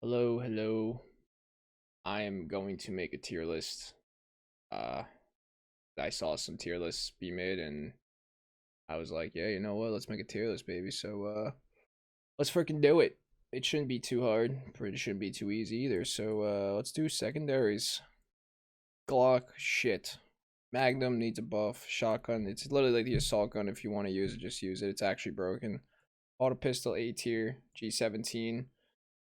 Hello, hello. I am going to make a tier list. Uh, I saw some tier lists be made, and I was like, yeah, you know what? Let's make a tier list, baby. So, let's freaking do it. It shouldn't be too hard. It shouldn't be too easy either. So, let's do secondaries. Glock, shit. Magnum needs a buff. Shotgun, it's literally like the assault gun. If you want to use it, just use it. It's actually broken. Auto pistol, A tier. G17.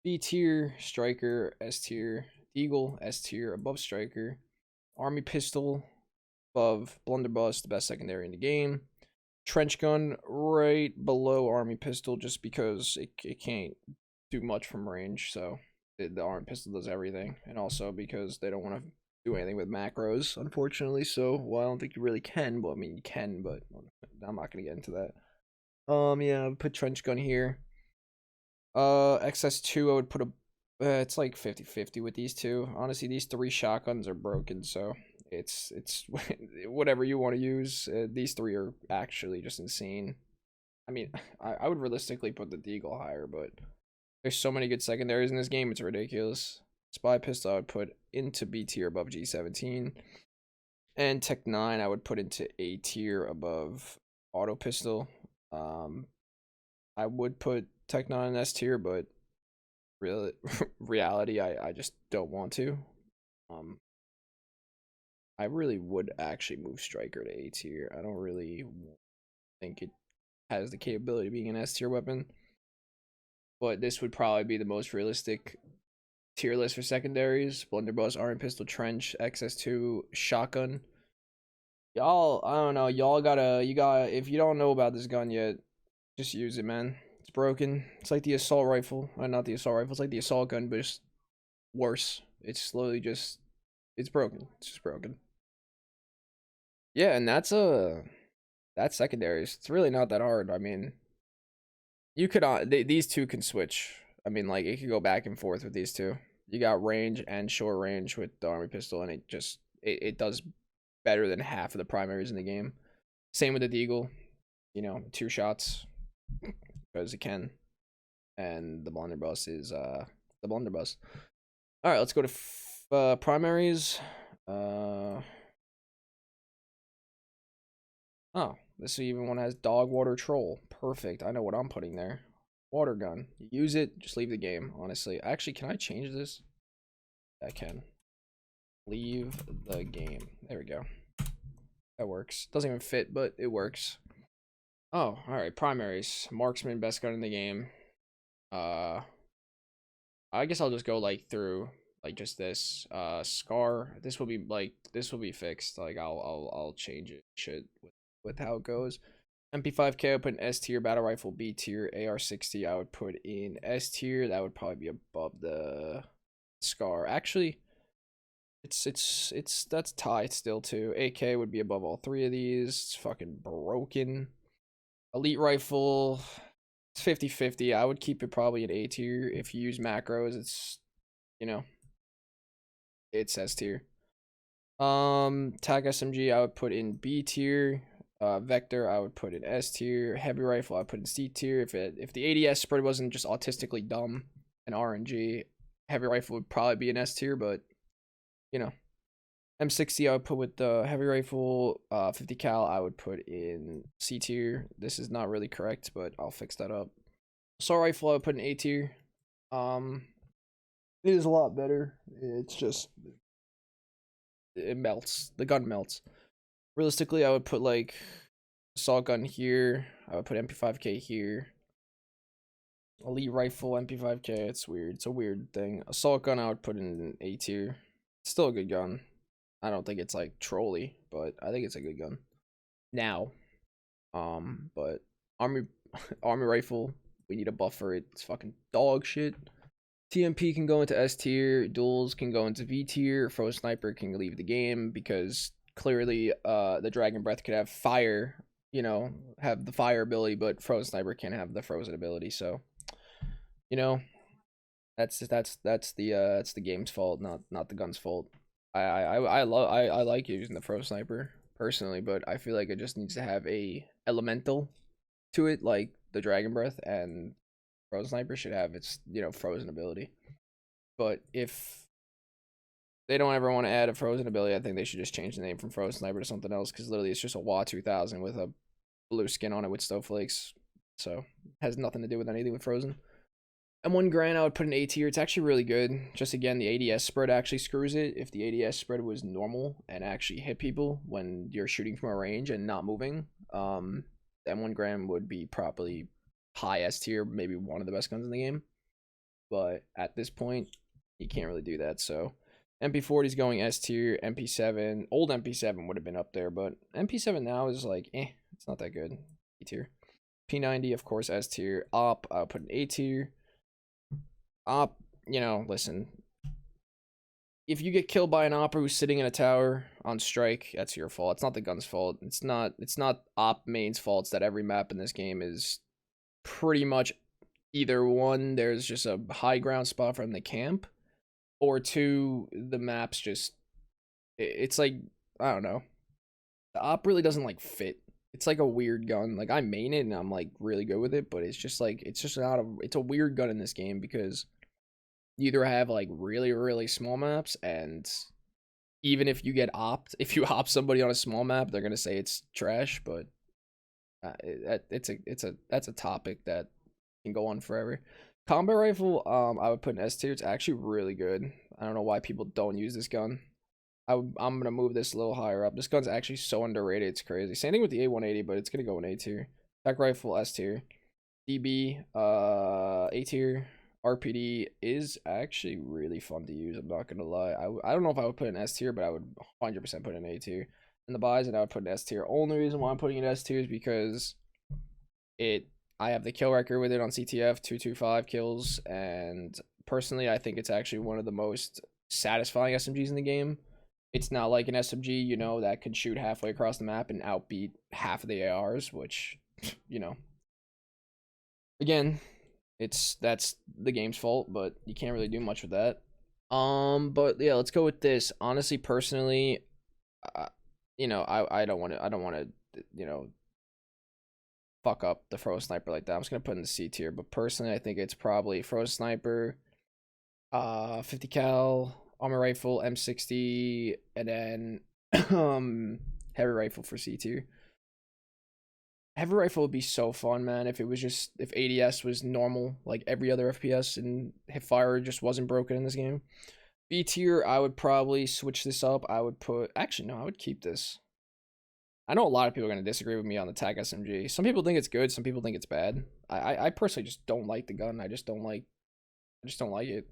B tier, striker, S tier, eagle, S tier, above striker, army pistol, above blunderbuss, the best secondary in the game, trench gun right below army pistol, just because it can't do much from range, so the army pistol does everything, and also because they don't want to do anything with macros, unfortunately. So, well, I don't think you really can, but I mean you can, but I'm not gonna get into that. Yeah, I'll put trench gun here. XS2, I would put a. It's like 50-50 with these two. Honestly, these three shotguns are broken, so it's whatever you want to use. These three are actually just insane. I mean, I would realistically put the Deagle higher, but there's so many good secondaries in this game, it's ridiculous. Spy pistol I would put into B tier above G17, and Tech 9 I would put into A tier above auto pistol. Um, I would put Tech 9 in S tier, but real reality, I just don't want to. Um, I really would actually move Striker to A tier. I don't really think it has the capability of being an S tier weapon, but this would probably be the most realistic tier list for secondaries. Blunderbuss, Iron Pistol, Trench, XS2, Shotgun. Y'all, I don't know. If you don't know about this gun yet, just use it, man. It's broken. It's like the assault rifle. Not the assault rifle. It's like the assault gun, but just worse. It's slowly just it's broken. It's just broken. Yeah, and that's secondaries. It's really not that hard. I mean, you could these two can switch. I mean, like it could go back and forth with these two. You got range and short range with the army pistol, and it does better than half of the primaries in the game. Same with the deagle. You know, two shots because it can, and the blunderbuss is the blunderbuss. All right, let's go to primaries. Uh, Oh, this even one has dog water troll. Perfect. I know what I'm putting there. Water gun. Use it, just leave the game, honestly. Actually, can I change this? I can. Leave the game. There we go. That works. Doesn't even fit, but it works. Oh, alright. Primaries. Marksman, best gun in the game. Uh I guess I'll just go like through like just this. Scar. This will be fixed. Like I'll change it shit with how it goes. MP5K I would put in S tier, battle rifle B tier, AR-60 I would put in S tier. That would probably be above the Scar. Actually, it's that's tied still too. AK would be above all three of these. It's fucking broken. Elite rifle, it's 50-50. I would keep it probably in A tier. If you use macros, it's you know, it's S tier. Tag SMG I would put in B tier. Vector I would put in S tier. Heavy rifle I would put in C tier. If the ADS spread wasn't just autistically dumb and RNG, heavy rifle would probably be an S tier. But you know, M60 I would put with the heavy rifle. 50 cal I would put in C tier. This is not really correct, but I'll fix that up. Assault rifle I would put in A tier. Um, it is a lot better. It's just it melts. The gun melts. Realistically, I would put like assault gun here. I would put MP5K here. Elite rifle, MP5K. It's weird. It's a weird thing. Assault gun, I would put in A tier. It's still a good gun. I don't think it's like trolly, but I think it's a good gun. Now, but army army rifle, we need a buff for it. It's fucking dog shit. TMP can go into S tier, duels can go into V tier, Frozen Sniper can leave the game because clearly the Dragon Breath could have fire, have the fire ability, but Frozen Sniper can't have the frozen ability, so you know, that's the game's fault, not the gun's fault. I like using the Frozen Sniper personally, but I feel like it just needs to have a elemental to it, like the Dragon Breath, and Frozen Sniper should have its, frozen ability. But if they don't ever want to add a frozen ability, I think they should just change the name from Frozen Sniper to something else, because literally it's just a WA 2000 with a blue skin on it with snowflakes. So has nothing to do with anything with Frozen. M1 Grand, I would put an A tier. It's actually really good. Just again, the ADS spread actually screws it. If the ADS spread was normal and actually hit people when you're shooting from a range and not moving, M1 Grand would be probably high S tier, maybe one of the best guns in the game. But at this point, you can't really do that. So MP40 is going S tier. MP7, old MP7 would have been up there, but MP7 now is like, it's not that good. A tier. P90, of course, S tier. Op, I'll put an A tier. Op, listen. If you get killed by an opper who's sitting in a tower on strike, that's your fault. It's not the gun's fault. It's not op main's fault. It's that every map in this game is pretty much either one, there's just a high ground spot from the camp, or two, the map's just, it's like, I don't know. The op really doesn't like fit. It's like a weird gun. Like I main it and I'm like really good with it, but it's just like, it's a weird gun in this game, because you either have like really, really small maps, and even if you get if you opt somebody on a small map, they're gonna say it's trash. But that's a topic that can go on forever. Combat rifle, I would put in S tier. It's actually really good. I don't know why people don't use this gun. I'm gonna move this a little higher up. This gun's actually so underrated, it's crazy. Same thing with the A180, but it's gonna go in A tier. Tech rifle, S tier. DB, A tier. RPD is actually really fun to use. I'm not gonna lie. I don't know if I would put an S tier, but I would 100% put an A tier. And the Bison, I would put an S tier. Only reason why I'm putting it S tier is because I have the kill record with it on CTF, 225 kills, and personally, I think it's actually one of the most satisfying SMGs in the game. It's not like an SMG, that could shoot halfway across the map and outbeat half of the ARs, which, again, that's the game's fault, but you can't really do much with that. But yeah, let's go with this. Honestly, personally, I don't want to, fuck up the Frozen Sniper like that. I'm just gonna put in the C tier, but personally, I think it's probably Frozen Sniper, 50 cal, armor rifle, M60, and then heavy rifle for C tier. Heavy rifle would be so fun, man, if ADS was normal, like every other FPS, and hipfire just wasn't broken in this game. B tier, I would probably switch this up. I would keep this. I know a lot of people are going to disagree with me on the TAC SMG. Some people think it's good, some people think it's bad. I personally just don't like the gun. I just don't like it.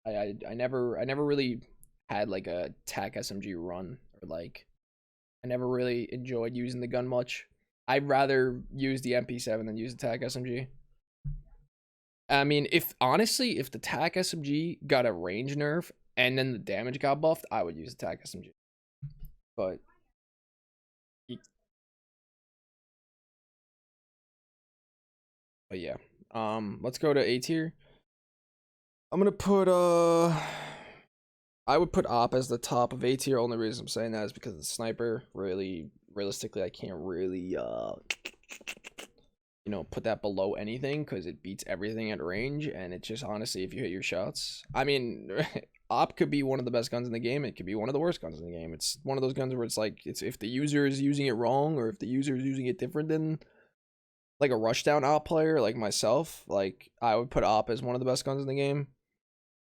I never really had like a TAC SMG run, or like I never really enjoyed using the gun much. I'd rather use the MP7 than use the TAC SMG. I mean, if the TAC SMG got a range nerf and then the damage got buffed, I would use the TAC SMG. But yeah. Let's go to A tier. I'm gonna put I would put Op as the top of A tier. Only reason I'm saying that is because the sniper. Really, realistically, I can't really put that below anything, because it beats everything at range, and it just, honestly, if you hit your shots, I mean, Op could be one of the best guns in the game. It could be one of the worst guns in the game. It's one of those guns where it's like, it's if the user is using it wrong, or if the user is using it different than like a rushdown Op player like myself, like I would put Op as one of the best guns in the game.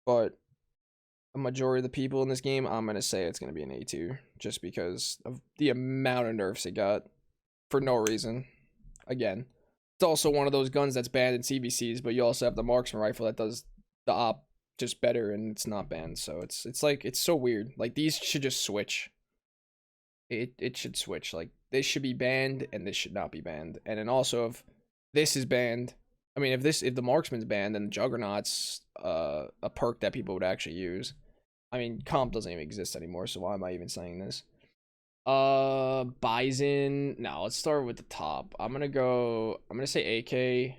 But a majority of the people in this game, I'm gonna say it's gonna be an A tier, just because of the amount of nerfs it got for no reason. Again, it's also one of those guns that's banned in CVCs, but you also have the marksman rifle that does the Op just better, and it's not banned. So it's like, it's so weird. Like, these should just switch. It should switch. Like, this should be banned and this should not be banned. And then also, if this is banned, I mean, if the marksman's banned, then the Juggernaut's a perk that people would actually use. I mean, comp doesn't even exist anymore, so why am I even saying this? Bison. No, let's start with the top. I'm gonna say AK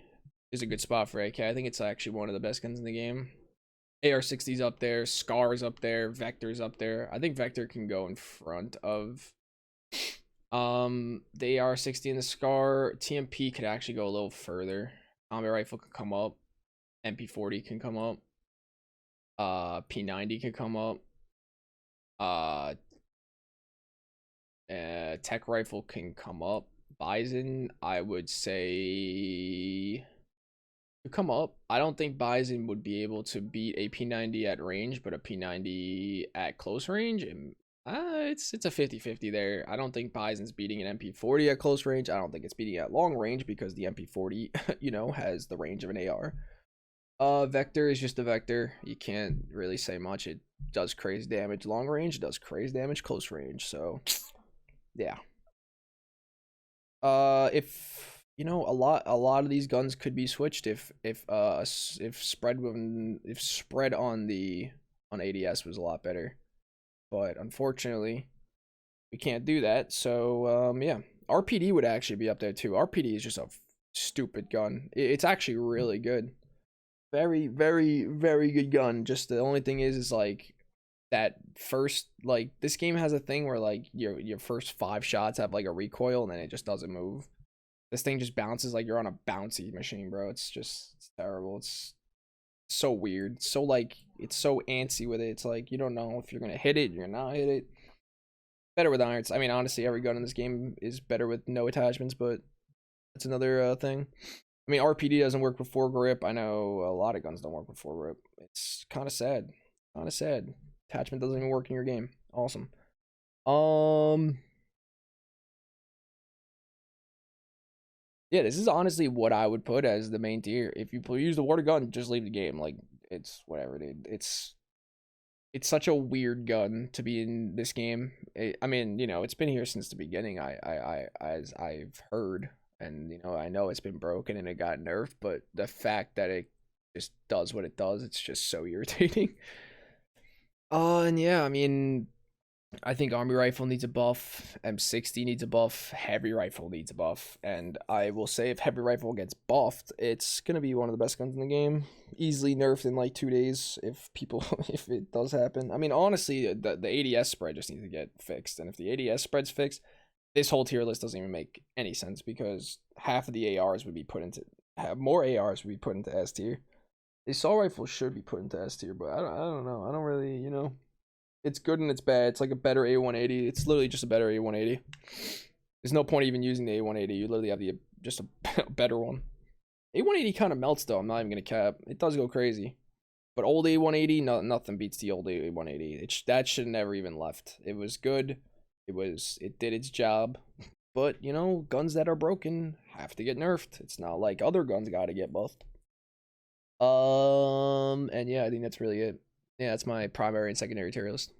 is a good spot for AK. I think it's actually one of the best guns in the game. AR-60's up there, Scar's up there, Vector's up there. I think Vector can go in front of the AR-60 and the Scar. TMP could actually go a little further. Combat rifle can come up. MP40 can come up. P90 could come up. Uh, Tech rifle can come up. Bison, I would say could come up. I don't think Bison would be able to beat a P90 at range, but a P90 at close range, it's a 50-50 there. I don't think Bison's beating an MP40 at close range. I don't think it's beating at long range because the MP40, has the range of an AR. Vector is just a vector. You can't really say much. It does crazy damage long range, it does crazy damage close range. So, yeah. If a lot of these guns could be switched if spread on the on ADS was a lot better, but unfortunately we can't do that. So yeah, RPD would actually be up there too. RPD is just a stupid gun. It's actually really good, very very very good gun. Just the only thing is like that first, like, this game has a thing where like your first 5 shots have like a recoil and then it just doesn't move. This thing just bounces like you're on a bouncy machine, bro. It's terrible. It's so weird. So like it's so antsy with it. It's like you don't know if you're gonna hit it, you're gonna not hit it. Better with irons. I mean, honestly, every gun in this game is better with no attachments, but that's another thing. I mean, RPD doesn't work with foregrip. I know a lot of guns don't work with foregrip. It's kind of sad. Kind of sad. Attachment doesn't even work in your game. Awesome. Yeah, this is honestly what I would put as the main tier. If you use the water gun, just leave the game. Like, it's whatever, dude. It's such a weird gun to be in this game. I mean, it's been here since the beginning. As I've heard, and I know it's been broken and it got nerfed, but the fact that it just does what it does, it's just so irritating. And yeah, I mean, I think army rifle needs a buff, M60 needs a buff, heavy rifle needs a buff, and I will say if heavy rifle gets buffed, it's gonna be one of the best guns in the game. Easily nerfed in like 2 days if if it does happen. I mean, honestly, the ADS spread just needs to get fixed, and if the ADS spread's fixed, this whole tier list doesn't even make any sense because half of the ARs would be put into more ARs would be put into S tier. The assault rifle should be put into S tier, but I don't know. I don't really, it's good and it's bad. It's like a better A180. It's literally just a better A180. There's no point even using the A180. You literally have just a better one. A180 kind of melts though. I'm not even gonna cap. It does go crazy, but old A180, nothing beats the old A180. That should never even left. It was good. It did its job. But guns that are broken have to get nerfed. It's not like other guns gotta get buffed. And yeah, I think that's really it. Yeah, that's my primary and secondary tier list.